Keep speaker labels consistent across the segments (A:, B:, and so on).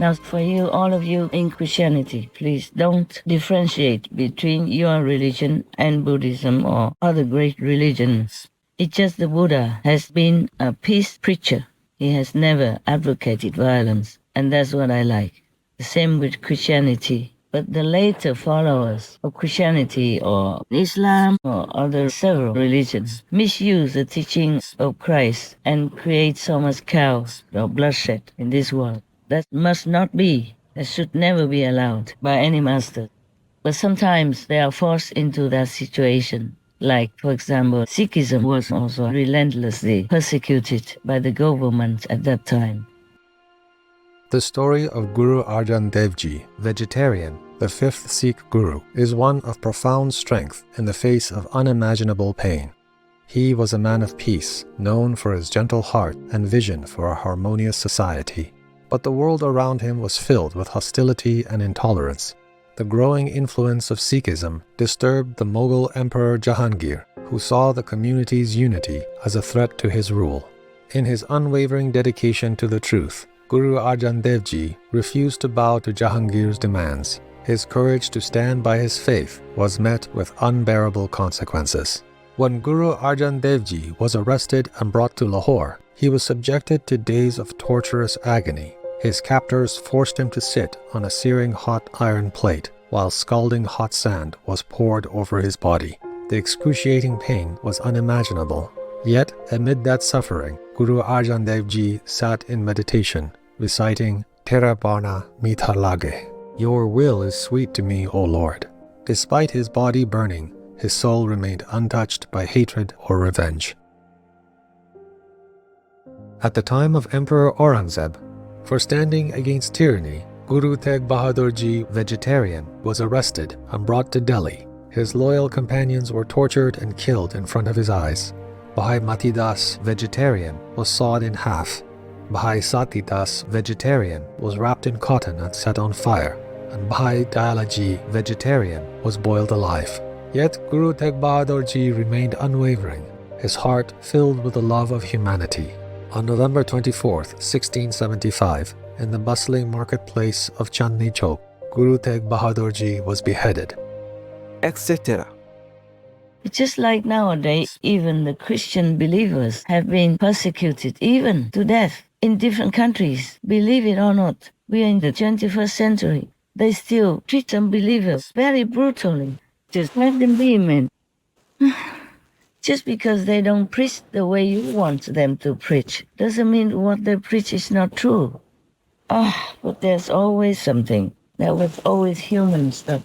A: Now, for you, all of you in Christianity, please don't differentiate between your religion and Buddhism or other great religions. It's just the Buddha has been a peace preacher. He has never advocated violence, and that's what I like. The same with Christianity. But the later followers of Christianity or Islam or other several religions misuse the teachings of Christ and create so much chaos or bloodshed in this world. That must not be. That should never be allowed by any master. But sometimes they are forced into that situation. Like, for example, Sikhism was also relentlessly persecuted by the government at that time.
B: The story of Guru Arjan Dev Ji, vegetarian, the fifth Sikh Guru, is one of profound strength in the face of unimaginable pain. He was a man of peace, known for his gentle heart and vision for a harmonious society. But the world around him was filled with hostility and intolerance. The growing influence of Sikhism disturbed the Mughal Emperor Jahangir, who saw the community's unity as a threat to his rule. In his unwavering dedication to the truth, Guru Arjan Dev Ji refused to bow to Jahangir's demands. His courage to stand by his faith was met with unbearable consequences. When Guru Arjan Dev Ji was arrested and brought to Lahore, he was subjected to days of torturous agony. His captors forced him to sit on a searing hot iron plate, while scalding hot sand was poured over his body. The excruciating pain was unimaginable. Yet, amid that suffering, Guru Arjan Dev Ji sat in meditation, reciting Tera Bana Mitha Lage. Your will is sweet to me, O Lord. Despite his body burning, his soul remained untouched by hatred or revenge. At the time of Emperor Aurangzeb, for standing against tyranny, Guru Tegh Bahadur Ji, vegetarian, was arrested and brought to Delhi. His loyal companions were tortured and killed in front of his eyes. Bhai Mati Das, vegetarian, was sawed in half. Bhai Sati Das, vegetarian, was wrapped in cotton and set on fire. And Bhai Dayalaji, vegetarian, was boiled alive. Yet Guru Tegh Bahadur Ji remained unwavering, his heart filled with the love of humanity. On November 24, 1675, in the bustling marketplace of Chandni Chowk, Guru Tegh Bahadur Ji was beheaded, etc.
A: It's just like nowadays, even the Christian believers have been persecuted, even to death, in different countries. Believe it or not, we are in the 21st century. They still treat unbelievers very brutally. Just let them be, man. Just because they don't preach the way you want them to preach doesn't mean what they preach is not true. But there's always something. There was always human stuff.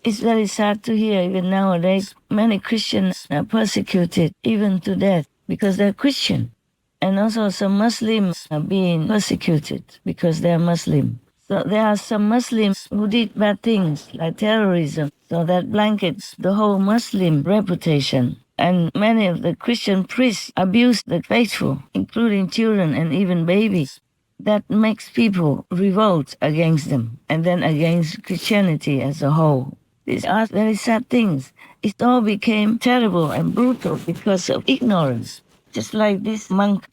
A: It's very sad to hear even nowadays many Christians are persecuted even to death because they're Christian. And also some Muslims are being persecuted because they're Muslim. So there are some Muslims who did bad things like terrorism, so that blankets the whole Muslim reputation. And many of the Christian priests abuse the faithful, including children and even babies. That makes people revolt against them and then against Christianity as a whole. These are very sad things. It all became terrible and brutal because of ignorance. Just like this monk,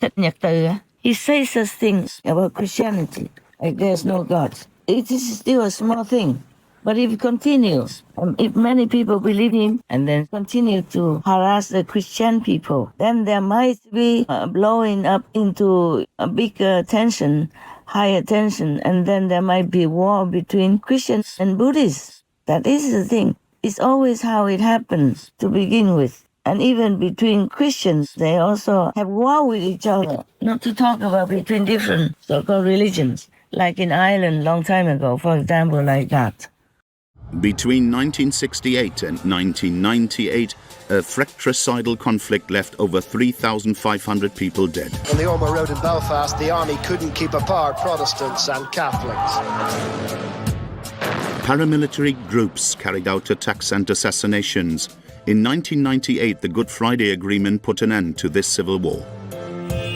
A: he says such things about Christianity, like there's no God. It is still a small thing. But if it continues, if many people believe him and then continue to harass the Christian people, then there might be blowing up into a bigger tension, higher tension, and then there might be war between Christians and Buddhists. That is the thing. It's always how it happens to begin with. And even between Christians, they also have war with each other. Not to talk about between different so-called religions, like in Ireland long time ago, for example, like that.
C: Between 1968 and 1998, a fratricidal conflict left over 3,500 people dead.
D: On the Ormeau Road in Belfast, the army couldn't keep apart Protestants and Catholics.
C: Paramilitary groups carried out attacks and assassinations. In 1998, the Good Friday Agreement put an end to this civil war.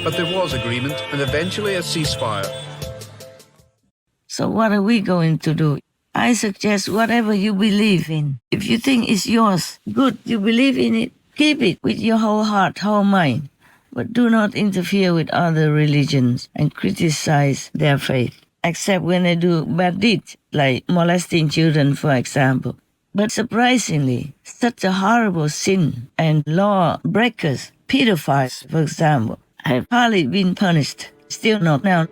E: But there was agreement and eventually a ceasefire.
A: So what are we going to do? I suggest whatever you believe in. If you think it's yours, good, you believe in it, keep it with your whole heart, whole mind. But do not interfere with other religions and criticize their faith. except when they do bad deeds, like molesting children, for example. But surprisingly, such a horrible sin and law breakers, pedophiles, for example, have hardly been punished. Still not now.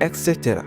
F: etc.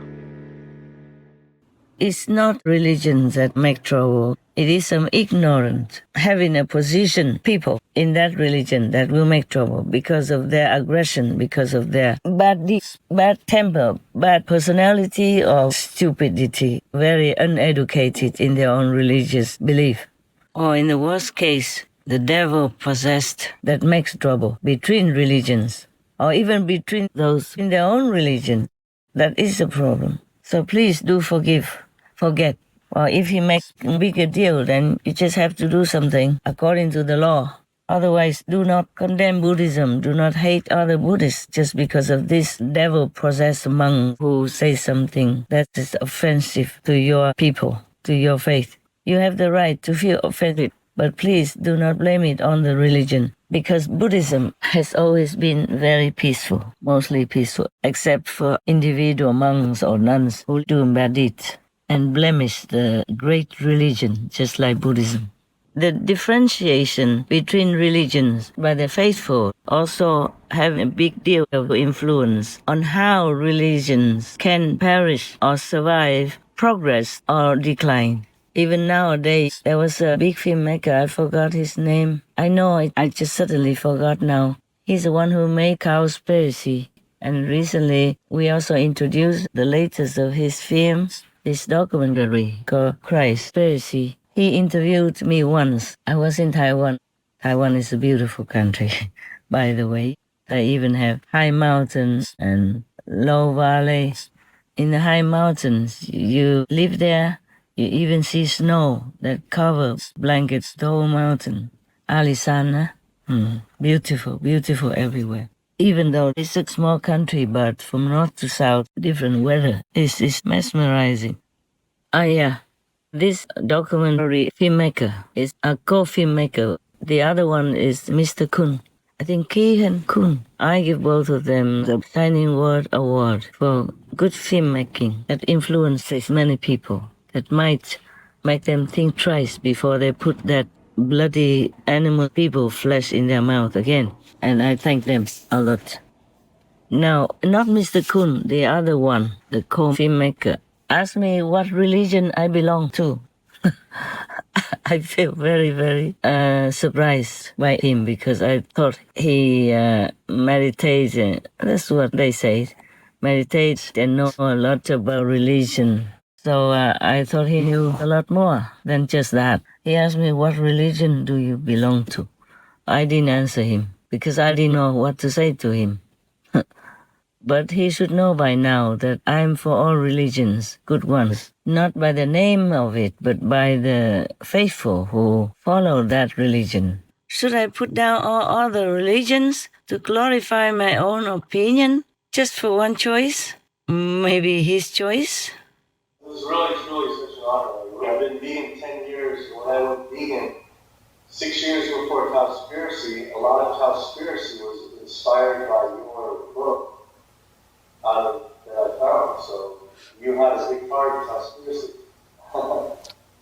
A: It's not religion that make trouble. It is some ignorant, having a position people in that religion that will make trouble because of their aggression, because of their bad deeds, bad temper, bad personality, or stupidity, very uneducated in their own religious belief. Or in the worst case, the devil possessed that makes trouble between religions, or even between those in their own religion. That is a problem. So please do forget. Or if he makes a bigger deal, then you just have to do something according to the law. Otherwise, do not condemn Buddhism. Do not hate other Buddhists just because of this devil-possessed monk who says something that is offensive to your people, to your faith. You have the right to feel offended, but please do not blame it on the religion, because Buddhism has always been very peaceful, mostly peaceful, except for individual monks or nuns who do bad deeds and blemish the great religion, just like Buddhism. The differentiation between religions by the faithful also have a big deal of influence on how religions can perish or survive, progress or decline. Even nowadays, there was a big filmmaker, I forgot his name. I know I just suddenly forgot now. He's the one who made Cowspiracy. And recently, we also introduced the latest of his films, this documentary called Cowspiracy. He interviewed me once. I was in Taiwan. Taiwan is a beautiful country, by the way. They even have high mountains and low valleys. In the high mountains, you live there, you even see snow that covers, blankets the whole mountain. Alisana, beautiful, beautiful everywhere. Even though it's a small country, but from north to south, different weather is mesmerizing. Yeah. This documentary filmmaker is a co-filmmaker. The other one is Mr. Kun. I think Keehan Kun. I give both of them the Shining Word Award for good filmmaking that influences many people, that might make them think twice before they put that bloody animal people flesh in their mouth again. And I thank them a lot. Now, not Mr. Kun, the other one, the co-filmmaker, asked me what religion I belong to. I feel very, very surprised by him because I thought he meditates. That's what they say. Meditates and know a lot about religion. So I thought he knew a lot more than just that. He asked me, what religion do you belong to? I didn't answer him because I didn't know what to say to him. But he should know by now that I'm for all religions, good ones, not by the name of it, but by the faithful who follow that religion. Should I put down all other religions to glorify my own opinion just for one choice? Maybe his choice?
G: It was truly such an honor. I've been vegan 10 years. When I went vegan 6 years before Cowspiracy, a lot of Cowspiracy was inspired by your book that I found. So you had a big part of Cowspiracy.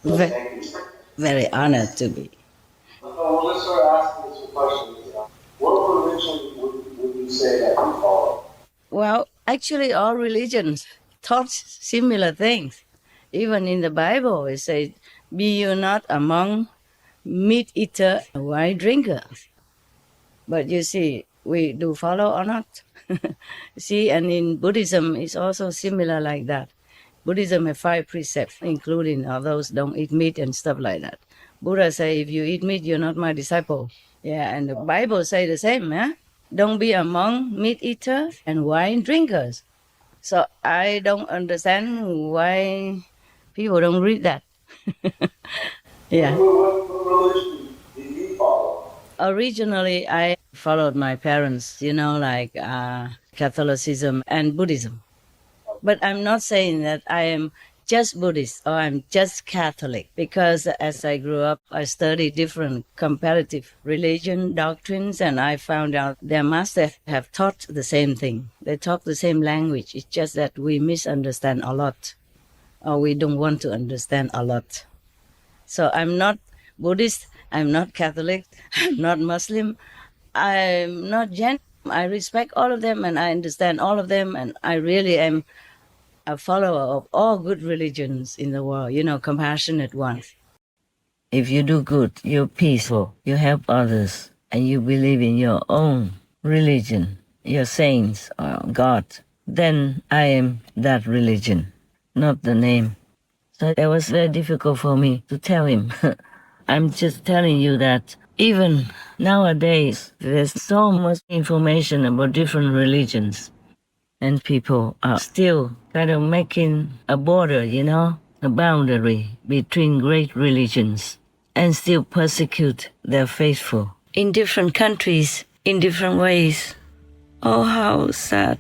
G: Thank you.
A: Very honored to be.
G: Well, let's start asking some questions. What religion would you say that you follow?
A: Well, actually, all religions taught similar things. Even in the Bible, it says, "Be you not among meat eater and wine drinkers." But you see, we do follow or not? See, and in Buddhism, it's also similar like that. Buddhism has 5 precepts, including all those don't eat meat and stuff like that. Buddha say, if you eat meat, you're not my disciple. Yeah, and the Bible say the same, eh? Don't be among meat eaters and wine drinkers. So I don't understand why people don't read that. Yeah.
G: What religion do you follow?
A: Originally, I followed my parents, like Catholicism and Buddhism. But I'm not saying that I am just Buddhist or I'm just Catholic. Because as I grew up, I studied different comparative religion doctrines, and I found out their masters have taught the same thing. They talk the same language. It's just that we misunderstand a lot, or we don't want to understand a lot. So I'm not Buddhist, I'm not Catholic, I'm not Muslim, I'm not Jain. I respect all of them and I understand all of them, and I really am a follower of all good religions in the world, compassionate ones. If you do good, you're peaceful, you help others, and you believe in your own religion, your saints or God, then I am that religion, not the name. So it was very difficult for me to tell him. I'm just telling you that even nowadays, there's so much information about different religions, and people are still kind of making a border, a boundary between great religions, and still persecute their faithful in different countries, in different ways. Oh, how sad.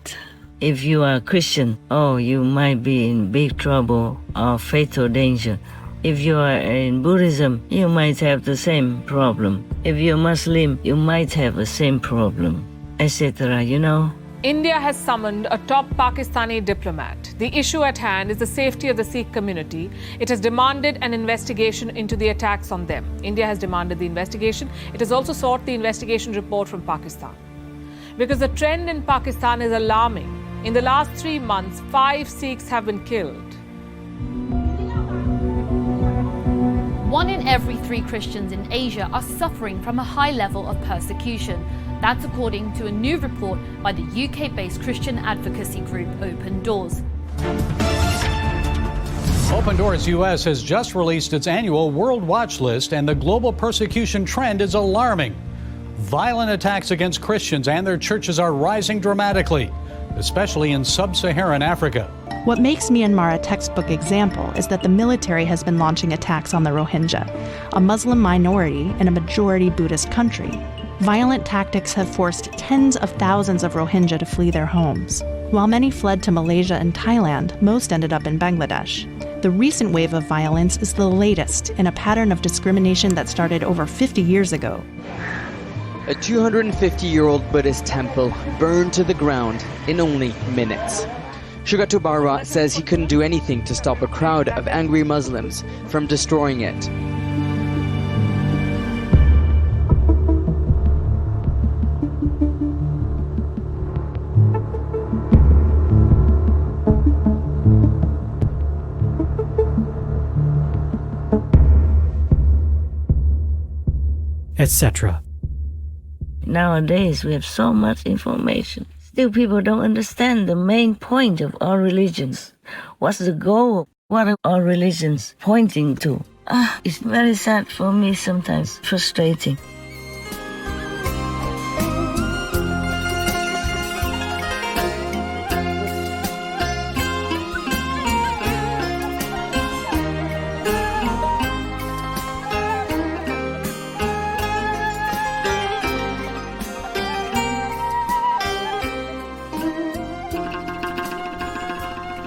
A: If you are a Christian, you might be in big trouble or fatal danger. If you are in Buddhism, you might have the same problem. If you're Muslim, you might have the same problem, etc.,
F: India has summoned a top Pakistani diplomat. The issue at hand is the safety of the Sikh community. It has demanded an investigation into the attacks on them. India has demanded the investigation. It has also sought the investigation report from Pakistan. Because the trend in Pakistan is alarming. In the last 3 months, 5 Sikhs have been killed.
H: 1 in every 3 Christians in Asia are suffering from a high level of persecution. That's according to a new report by the UK-based Christian advocacy group Open Doors.
I: Open Doors US has just released its annual World Watch List, and the global persecution trend is alarming. Violent attacks against Christians and their churches are rising dramatically, especially in sub-Saharan Africa.
J: What makes Myanmar a textbook example is that the military has been launching attacks on the Rohingya, a Muslim minority in a majority Buddhist country. Violent tactics have forced tens of thousands of Rohingya to flee their homes. While many fled to Malaysia and Thailand, most ended up in Bangladesh. The recent wave of violence is the latest in a pattern of discrimination that started over 50 years ago.
K: A 250-year-old Buddhist temple burned to the ground in only minutes. Shugatu Barwa says he couldn't do anything to stop a crowd of angry Muslims from destroying it.
L: Etc.
A: Nowadays, we have so much information. Still, people don't understand the main point of all religions. What's the goal? What are all religions pointing to? It's very sad for me sometimes, frustrating.